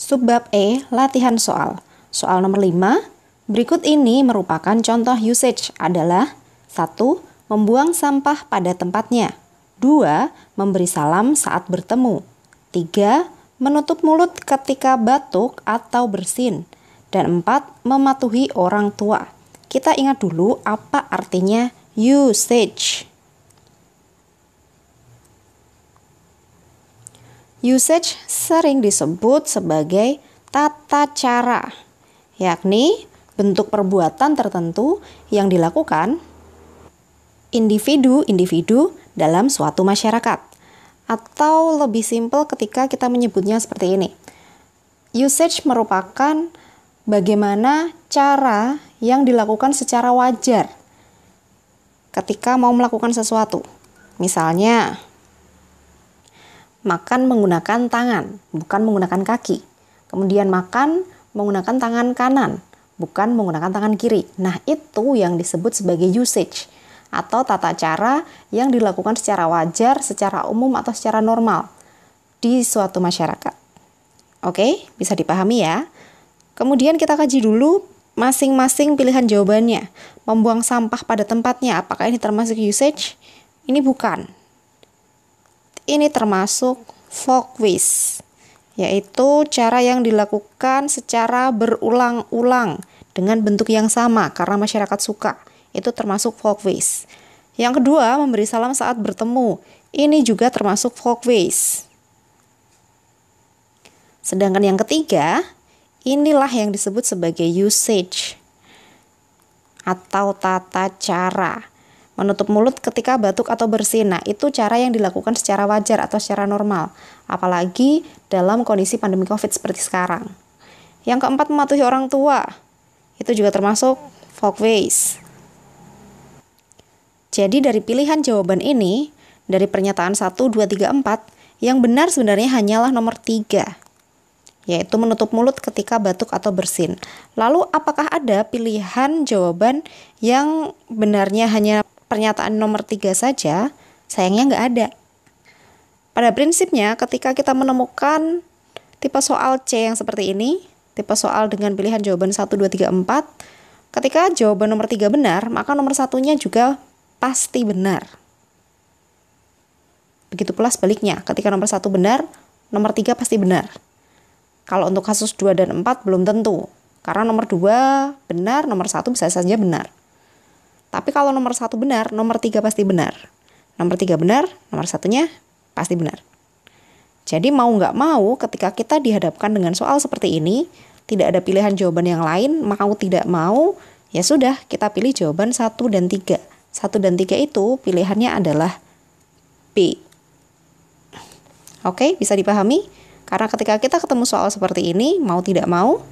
Subbab E, latihan soal. Soal nomor 5, berikut ini merupakan contoh usage adalah 1. Membuang sampah pada tempatnya. 2. Memberi salam saat bertemu. 3. Menutup mulut ketika batuk atau bersin. Dan 4. Mematuhi orang tua. Kita ingat dulu apa artinya usage. Usage sering disebut sebagai tata cara, yakni bentuk perbuatan tertentu yang dilakukan individu-individu dalam suatu masyarakat. Atau lebih simpel ketika kita menyebutnya seperti ini. Usage merupakan bagaimana cara yang dilakukan secara wajar ketika mau melakukan sesuatu. Misalnya, makan menggunakan tangan, bukan menggunakan kaki. Kemudian makan menggunakan tangan kanan, bukan menggunakan tangan kiri. Nah, itu yang disebut sebagai usage atau tata cara yang dilakukan secara wajar, secara umum atau secara normal di suatu masyarakat. Oke, bisa dipahami ya? Kemudian kita kaji dulu masing-masing pilihan jawabannya. Membuang sampah pada tempatnya, apakah ini termasuk usage? Ini bukan. Ini termasuk folkways, yaitu cara yang dilakukan secara berulang-ulang dengan bentuk yang sama karena masyarakat suka. Itu termasuk folkways. Yang kedua, memberi salam saat bertemu. Ini juga termasuk folkways. Sedangkan yang ketiga, inilah yang disebut sebagai usage atau tata cara. Menutup mulut ketika batuk atau bersin. Nah, itu cara yang dilakukan secara wajar atau secara normal. Apalagi dalam kondisi pandemi COVID seperti sekarang. Yang keempat, mematuhi orang tua. Itu juga termasuk folkways. Jadi dari pilihan jawaban ini, dari pernyataan 1, 2, 3, 4, yang benar sebenarnya hanyalah nomor 3. Yaitu menutup mulut ketika batuk atau bersin. Lalu apakah ada pilihan jawaban yang benarnya hanya pernyataan nomor 3 saja? Sayangnya nggak ada. Pada prinsipnya ketika kita menemukan tipe soal C yang seperti ini, tipe soal dengan pilihan jawaban 1, 2, 3, 4, ketika jawaban nomor 3 benar, maka nomor 1-nya juga pasti benar. Begitu pula sebaliknya, ketika nomor 1 benar, nomor 3 pasti benar. Kalau untuk kasus 2 dan 4 belum tentu, karena nomor 2 benar, nomor 1 bisa saja benar. Tapi kalau nomor 1 benar, nomor 3 pasti benar. Nomor 3 benar, nomor 1-nya pasti benar. Jadi mau nggak mau ketika kita dihadapkan dengan soal seperti ini, tidak ada pilihan jawaban yang lain, mau tidak mau, ya sudah kita pilih jawaban 1 dan 3. 1 dan 3 itu pilihannya adalah B. Oke, bisa dipahami? Karena ketika kita ketemu soal seperti ini, mau tidak mau,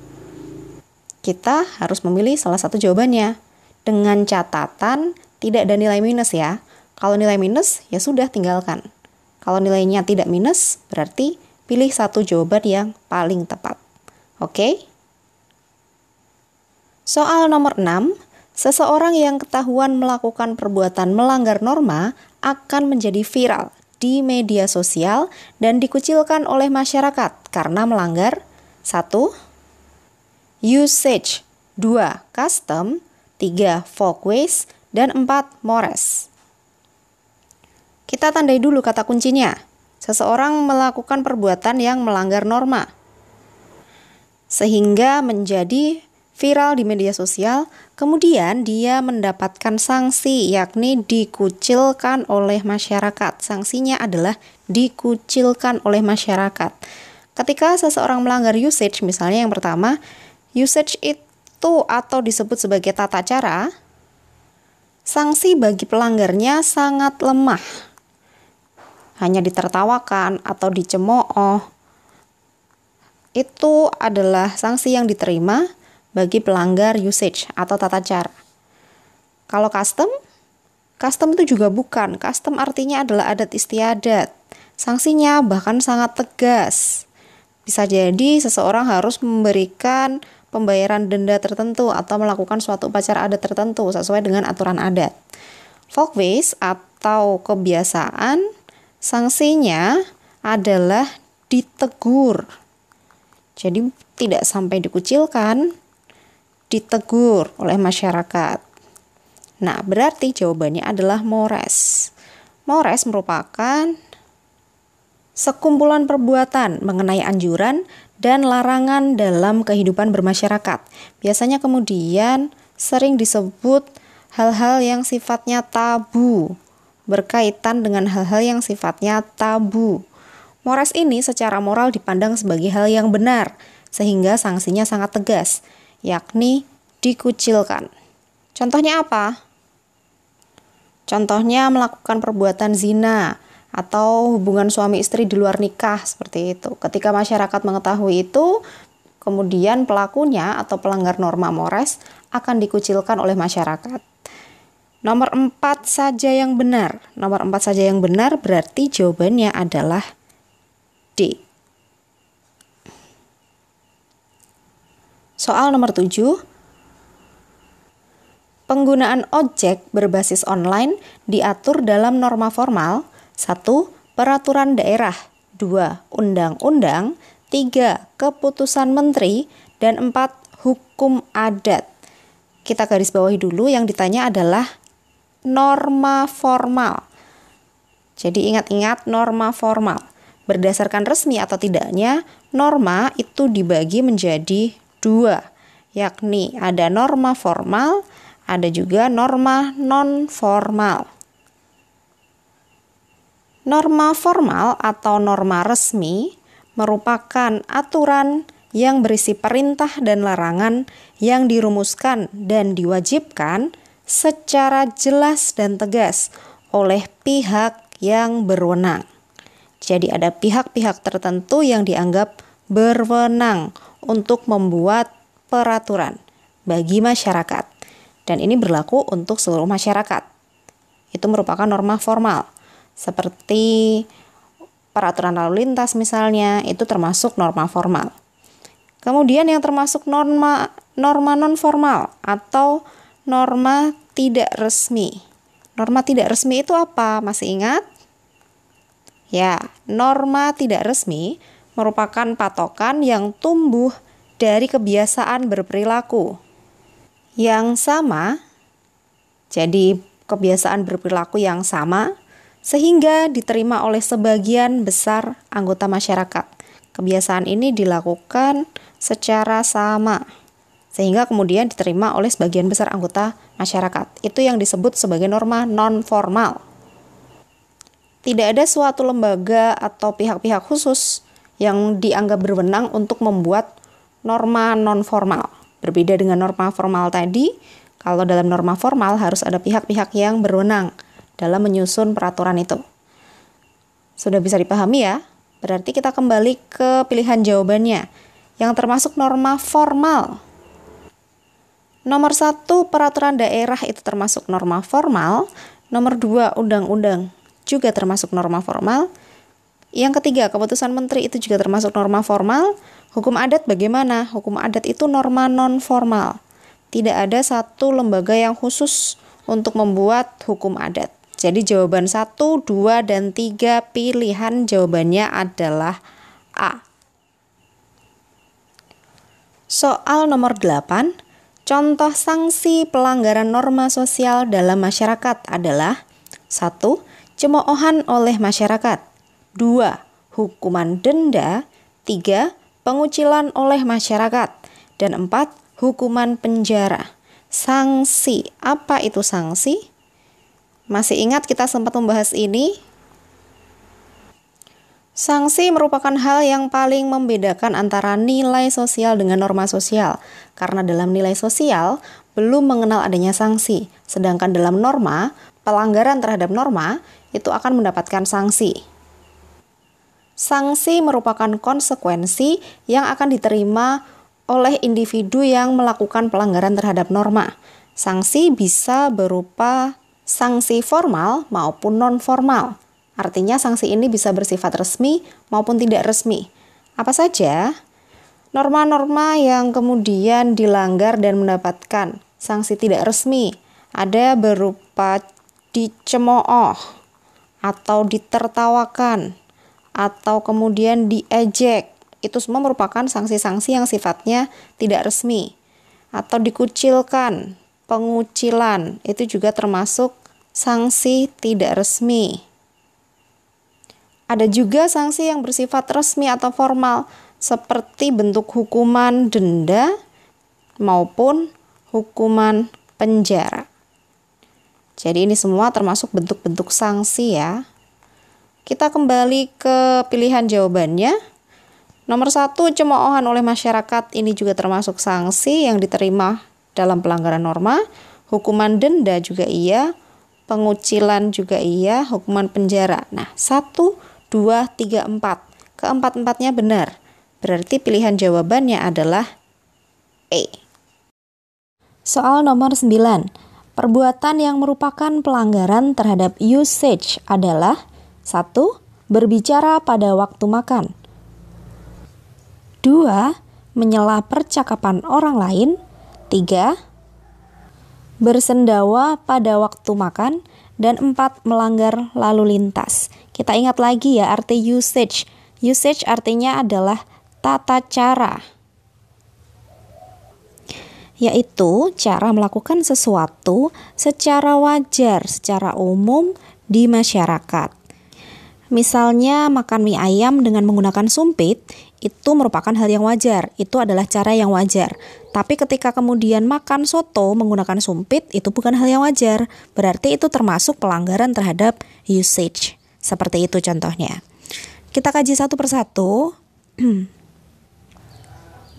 kita harus memilih salah satu jawabannya. Dengan catatan tidak ada nilai minus ya. Kalau nilai minus, ya sudah tinggalkan. Kalau nilainya tidak minus, berarti pilih satu jawaban yang paling tepat. Oke? Soal nomor 6, seseorang yang ketahuan melakukan perbuatan melanggar norma akan menjadi viral di media sosial dan dikucilkan oleh masyarakat karena melanggar 1. Usage, 2. Custom, 3. Folkways, dan 4. Mores. Kita tandai dulu kata kuncinya. Seseorang melakukan perbuatan yang melanggar norma sehingga menjadi viral di media sosial, kemudian dia mendapatkan sanksi, yakni dikucilkan oleh masyarakat. Sanksinya adalah dikucilkan oleh masyarakat. Ketika seseorang melanggar usage, misalnya yang pertama, usage itu atau disebut sebagai tata cara, sanksi bagi pelanggarnya sangat lemah. Hanya ditertawakan atau dicemooh. Itu adalah sanksi yang diterima bagi pelanggar usage atau tata cara. Kalau custom itu juga bukan. Custom artinya adalah adat istiadat. Sanksinya bahkan sangat tegas. Bisa jadi seseorang harus memberikan pembayaran denda tertentu atau melakukan suatu upacara adat tertentu sesuai dengan aturan adat. Folkways atau kebiasaan, sanksinya adalah ditegur. Jadi tidak sampai dikucilkan, ditegur oleh masyarakat. Nah, berarti jawabannya adalah mores. Mores merupakan sekumpulan perbuatan mengenai anjuran dan larangan dalam kehidupan bermasyarakat. Biasanya kemudian sering disebut hal-hal yang sifatnya tabu, berkaitan dengan hal-hal yang sifatnya tabu. Mores ini secara moral dipandang sebagai hal yang benar, sehingga sanksinya sangat tegas, yakni dikucilkan. Contohnya apa? Contohnya melakukan perbuatan zina atau hubungan suami istri di luar nikah, seperti itu. Ketika masyarakat mengetahui itu, kemudian pelakunya atau pelanggar norma mores akan dikucilkan oleh masyarakat. Nomor 4 saja yang benar. Nomor 4 saja yang benar berarti jawabannya adalah D. Soal nomor 7. Penggunaan ojek berbasis online diatur dalam norma formal. 1. Peraturan daerah. 2. Undang-undang. 3. Keputusan menteri. Dan 4. Hukum adat. Kita garis bawahi dulu, yang ditanya adalah norma formal. Jadi ingat-ingat norma formal. Berdasarkan resmi atau tidaknya, norma itu dibagi menjadi 2, yakni ada norma formal, ada juga norma non-formal. Norma formal atau norma resmi merupakan aturan yang berisi perintah dan larangan yang dirumuskan dan diwajibkan secara jelas dan tegas oleh pihak yang berwenang. Jadi ada pihak-pihak tertentu yang dianggap berwenang untuk membuat peraturan bagi masyarakat. Dan ini berlaku untuk seluruh masyarakat. Itu merupakan norma formal. Seperti peraturan lalu lintas misalnya, itu termasuk norma formal. Kemudian yang termasuk norma non formal atau norma tidak resmi. Norma tidak resmi itu apa? Masih ingat? Ya, norma tidak resmi merupakan patokan yang tumbuh dari kebiasaan berperilaku yang sama. Jadi kebiasaan berperilaku yang sama sehingga diterima oleh sebagian besar anggota masyarakat. Kebiasaan ini dilakukan secara sama sehingga kemudian diterima oleh sebagian besar anggota masyarakat. Itu yang disebut sebagai norma non-formal. Tidak ada suatu lembaga atau pihak-pihak khusus yang dianggap berwenang untuk membuat norma non-formal. Berbeda dengan norma formal tadi, kalau dalam norma formal harus ada pihak-pihak yang berwenang dalam menyusun peraturan itu. Sudah bisa dipahami ya? Berarti kita kembali ke pilihan jawabannya, yang termasuk norma formal. Nomor 1, peraturan daerah itu termasuk norma formal. Nomor 2, undang-undang juga termasuk norma formal. Yang ketiga, keputusan menteri itu juga termasuk norma formal. Hukum adat bagaimana? Hukum adat itu norma non-formal. Tidak ada satu lembaga yang khusus untuk membuat hukum adat. Jadi jawaban 1, 2, dan 3 pilihan jawabannya adalah A. Soal nomor 8. Contoh sanksi pelanggaran norma sosial dalam masyarakat adalah 1. Cemoohan oleh masyarakat. 2. Hukuman denda. 3. Pengucilan oleh masyarakat. Dan 4. Hukuman penjara. Sanksi. Apa itu sanksi? Masih ingat kita sempat membahas ini? Sanksi merupakan hal yang paling membedakan antara nilai sosial dengan norma sosial. Karena dalam nilai sosial belum mengenal adanya sanksi. Sedangkan dalam norma, pelanggaran terhadap norma itu akan mendapatkan sanksi. Sanksi merupakan konsekuensi yang akan diterima oleh individu yang melakukan pelanggaran terhadap norma. Sanksi bisa berupa sanksi formal maupun non-formal. Artinya sanksi ini bisa bersifat resmi maupun tidak resmi. Apa saja? Norma-norma yang kemudian dilanggar dan mendapatkan sanksi tidak resmi ada berupa dicemooh atau ditertawakan atau kemudian diejek itu semua merupakan sanksi-sanksi yang sifatnya tidak resmi. Atau dikucilkan, pengucilan, itu juga termasuk sanksi tidak resmi. Ada juga sanksi yang bersifat resmi atau formal, seperti bentuk hukuman denda maupun hukuman penjara. Jadi ini semua termasuk bentuk-bentuk sanksi ya. Kita kembali ke pilihan jawabannya. Nomor 1, cemoohan oleh masyarakat, ini juga termasuk sanksi yang diterima dalam pelanggaran norma. Hukuman denda juga iya, pengucilan juga iya, hukuman penjara. Nah, 1, 2, 3, 4. Keempat-empatnya benar. Berarti pilihan jawabannya adalah E. Soal nomor 9. Perbuatan yang merupakan pelanggaran terhadap usage adalah 1. Berbicara pada waktu makan. 2. Menyela percakapan orang lain. 3. Bersendawa pada waktu makan. Dan 4. Melanggar lalu lintas. Kita ingat lagi ya arti usage. Usage artinya adalah tata cara, yaitu cara melakukan sesuatu secara wajar, secara umum di masyarakat. Misalnya makan mie ayam dengan menggunakan sumpit, itu merupakan hal yang wajar, itu adalah cara yang wajar. Tapi ketika kemudian makan soto menggunakan sumpit, itu bukan hal yang wajar, berarti itu termasuk pelanggaran terhadap usage. Seperti itu contohnya. Kita kaji satu persatu.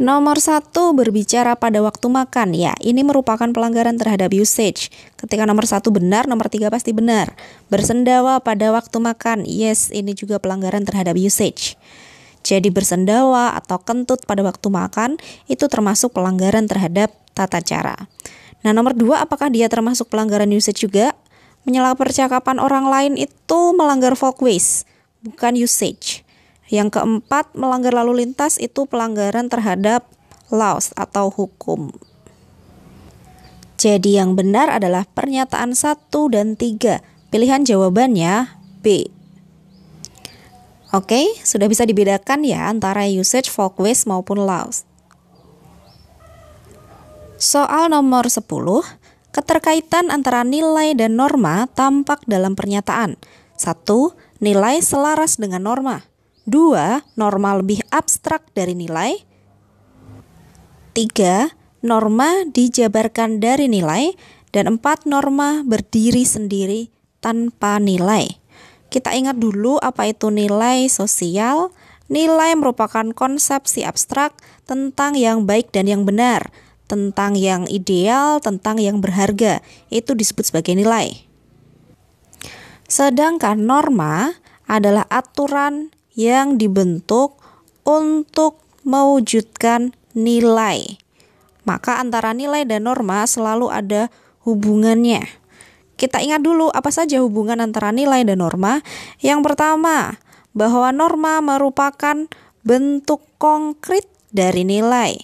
Nomor 1, berbicara pada waktu makan. Ya, ini merupakan pelanggaran terhadap usage. Ketika nomor 1 benar, nomor 3 pasti benar. Bersendawa pada waktu makan. Yes, ini juga pelanggaran terhadap usage. Jadi bersendawa atau kentut pada waktu makan, itu termasuk pelanggaran terhadap tata cara. Nah, nomor 2, apakah dia termasuk pelanggaran usage juga? Menyela percakapan orang lain itu melanggar folkways, bukan usage. Yang keempat, melanggar lalu lintas itu pelanggaran terhadap laws atau hukum. Jadi yang benar adalah pernyataan 1 dan 3. Pilihan jawabannya B. Oke, sudah bisa dibedakan ya antara usage, folkways maupun laws. Soal nomor 10, keterkaitan antara nilai dan norma tampak dalam pernyataan. 1. Nilai selaras dengan norma. 2. Norma lebih abstrak dari nilai. 3. Norma dijabarkan dari nilai. Dan 4. Norma berdiri sendiri tanpa nilai. Kita ingat dulu apa itu nilai sosial. Nilai merupakan konsepsi abstrak tentang yang baik dan yang benar, tentang yang ideal, tentang yang berharga. Itu disebut sebagai nilai. Sedangkan norma adalah aturan yang dibentuk untuk mewujudkan nilai. Maka antara nilai dan norma selalu ada hubungannya. Kita ingat dulu apa saja hubungan antara nilai dan norma. Yang pertama, bahwa norma merupakan bentuk konkret dari nilai.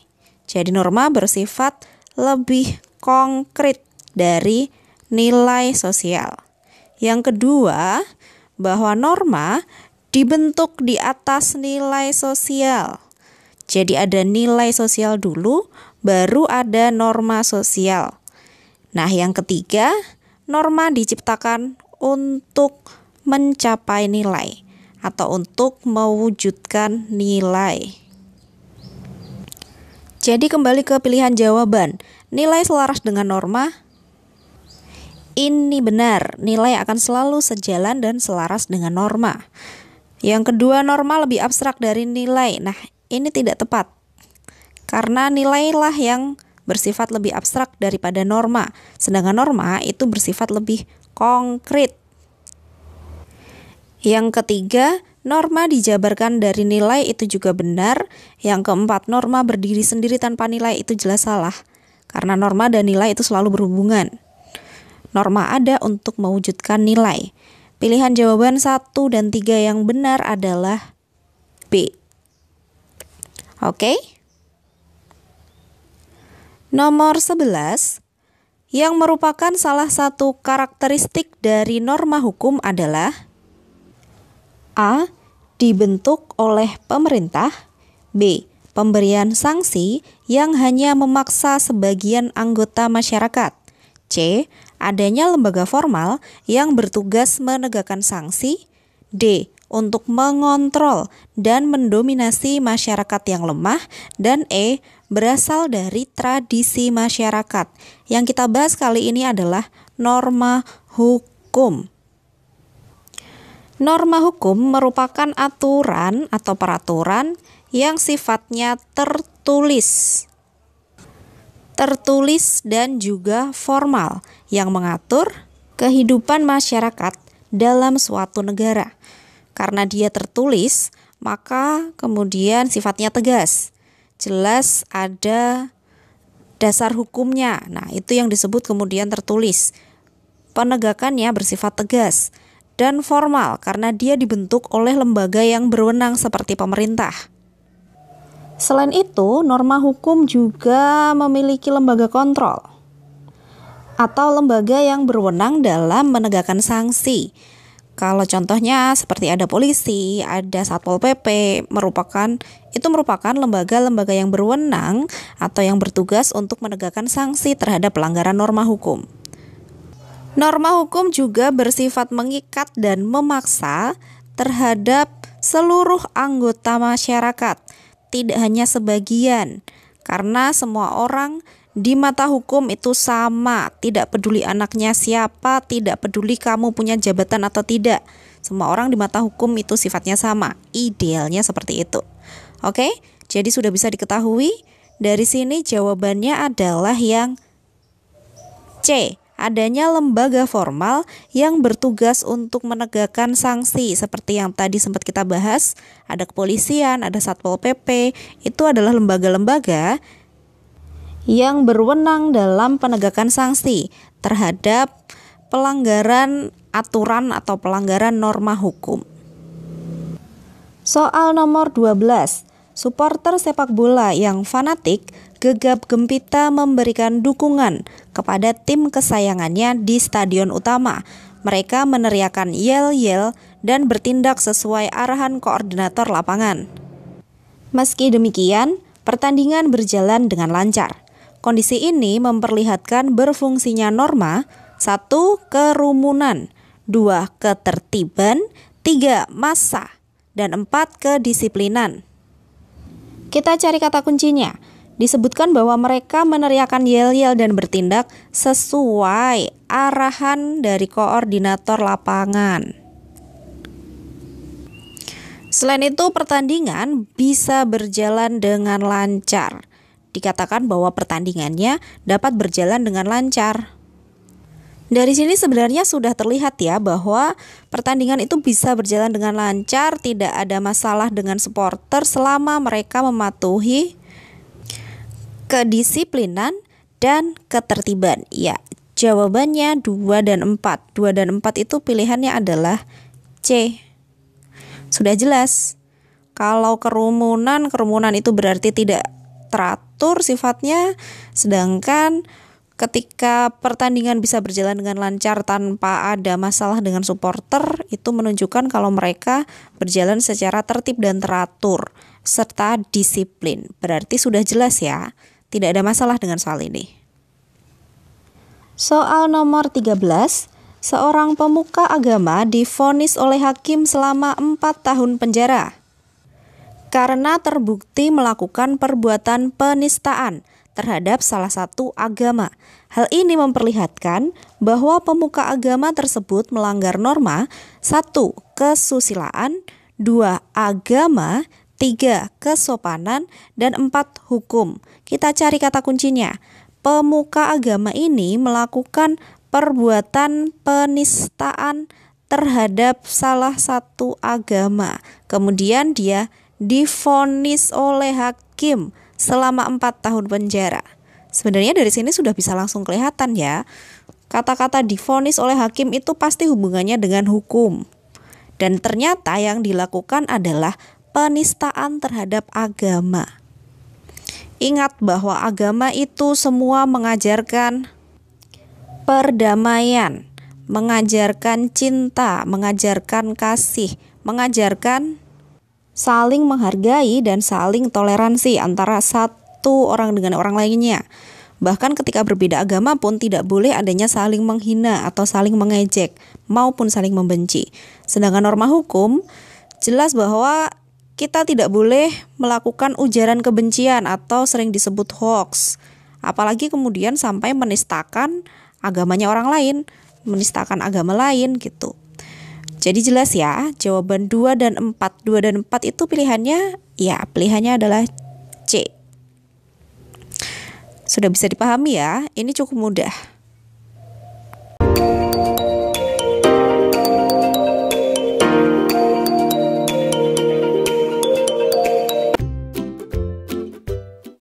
Jadi norma bersifat lebih konkret dari nilai sosial. Yang kedua, bahwa norma dibentuk di atas nilai sosial. Jadi ada nilai sosial dulu, baru ada norma sosial. Nah, yang ketiga, norma diciptakan untuk mencapai nilai atau untuk mewujudkan nilai. Jadi kembali ke pilihan jawaban. Nilai selaras dengan norma. Ini benar, nilai akan selalu sejalan dan selaras dengan norma. Yang kedua, norma lebih abstrak dari nilai. Nah, ini tidak tepat. Karena nilailah yang bersifat lebih abstrak daripada norma. Sedangkan norma itu bersifat lebih konkret. Yang ketiga, norma dijabarkan dari nilai, itu juga benar. Yang keempat, norma berdiri sendiri tanpa nilai, itu jelas salah. Karena norma dan nilai itu selalu berhubungan. Norma ada untuk mewujudkan nilai. Pilihan jawaban 1 dan 3 yang benar adalah B. Oke? Nomor 11, yang merupakan salah satu karakteristik dari norma hukum adalah A. Dibentuk oleh pemerintah. B. Pemberian sanksi yang hanya memaksa sebagian anggota masyarakat. C. Adanya lembaga formal yang bertugas menegakkan sanksi. D. Untuk mengontrol dan mendominasi masyarakat yang lemah. Dan E. Berasal dari tradisi masyarakat. Yang kita bahas kali ini adalah norma hukum. Norma hukum merupakan aturan atau peraturan yang sifatnya tertulis dan juga formal yang mengatur kehidupan masyarakat dalam suatu negara. Karena dia tertulis, maka kemudian sifatnya tegas. Jelas ada dasar hukumnya. Nah, itu yang disebut kemudian tertulis. Penegakannya bersifat tegas dan formal karena dia dibentuk oleh lembaga yang berwenang seperti pemerintah. Selain itu, norma hukum juga memiliki lembaga kontrol atau lembaga yang berwenang dalam menegakkan sanksi. Kalau contohnya seperti ada polisi, ada Satpol PP, itu merupakan lembaga-lembaga yang berwenang atau yang bertugas untuk menegakkan sanksi terhadap pelanggaran norma hukum. Norma hukum juga bersifat mengikat dan memaksa terhadap seluruh anggota masyarakat, tidak hanya sebagian, karena semua orang di mata hukum itu sama, tidak peduli anaknya siapa, tidak peduli kamu punya jabatan atau tidak. Semua orang di mata hukum itu sifatnya sama, idealnya seperti itu. Oke, jadi sudah bisa diketahui, dari sini jawabannya adalah yang C. Adanya lembaga formal yang bertugas untuk menegakkan sanksi seperti yang tadi sempat kita bahas, ada kepolisian, ada Satpol PP, itu adalah lembaga-lembaga yang berwenang dalam penegakan sanksi terhadap pelanggaran aturan atau pelanggaran norma hukum. Soal nomor 12. Supporter sepak bola yang fanatik gegap gempita memberikan dukungan kepada tim kesayangannya di stadion utama. Mereka meneriakkan yel-yel dan bertindak sesuai arahan koordinator lapangan. Meski demikian, pertandingan berjalan dengan lancar. Kondisi ini memperlihatkan berfungsinya norma 1. Kerumunan, 2. Ketertiban, 3. Massa, dan 4. Kedisiplinan. Kita cari kata kuncinya. Disebutkan bahwa mereka meneriakkan yel-yel dan bertindak sesuai arahan dari koordinator lapangan. Selain itu, pertandingan bisa berjalan dengan lancar. Dikatakan bahwa pertandingannya dapat berjalan dengan lancar. Dari sini sebenarnya sudah terlihat ya bahwa pertandingan itu bisa berjalan dengan lancar, tidak ada masalah dengan supporter selama mereka mematuhi kedisiplinan dan ketertiban. Ya, jawabannya 2 dan 4. 2 dan 4 itu pilihannya adalah C. Sudah jelas. Kalau kerumunan itu berarti tidak teratur sifatnya, sedangkan ketika pertandingan bisa berjalan dengan lancar tanpa ada masalah dengan supporter, itu menunjukkan kalau mereka berjalan secara tertib dan teratur serta disiplin. Berarti sudah jelas ya, tidak ada masalah dengan soal ini. Soal nomor 13, seorang pemuka agama divonis oleh hakim selama 4 tahun penjara karena terbukti melakukan perbuatan penistaan terhadap salah satu agama. Hal ini memperlihatkan bahwa pemuka agama tersebut melanggar norma 1. Kesusilaan, 2. Agama, 3. Kesopanan, dan 4. Hukum. Kita cari kata kuncinya. Pemuka agama ini melakukan perbuatan penistaan terhadap salah satu agama. Kemudian dia divonis oleh hakim selama 4 tahun penjara. Sebenarnya dari sini sudah bisa langsung kelihatan ya. Kata-kata divonis oleh hakim itu pasti hubungannya dengan hukum. Dan ternyata yang dilakukan adalah penistaan terhadap agama. Ingat bahwa agama itu semua mengajarkan perdamaian, mengajarkan cinta, mengajarkan kasih, mengajarkan saling menghargai dan saling toleransi antara satu orang dengan orang lainnya. Bahkan ketika berbeda agama pun tidak boleh adanya saling menghina atau saling mengejek maupun saling membenci. Sedangkan norma hukum jelas bahwa kita tidak boleh melakukan ujaran kebencian atau sering disebut hoax. Apalagi kemudian sampai menistakan agamanya orang lain, menistakan agama lain gitu. Jadi jelas ya, jawaban 2 dan 4. 2 dan 4 itu pilihannya adalah C. Sudah bisa dipahami ya, ini cukup mudah.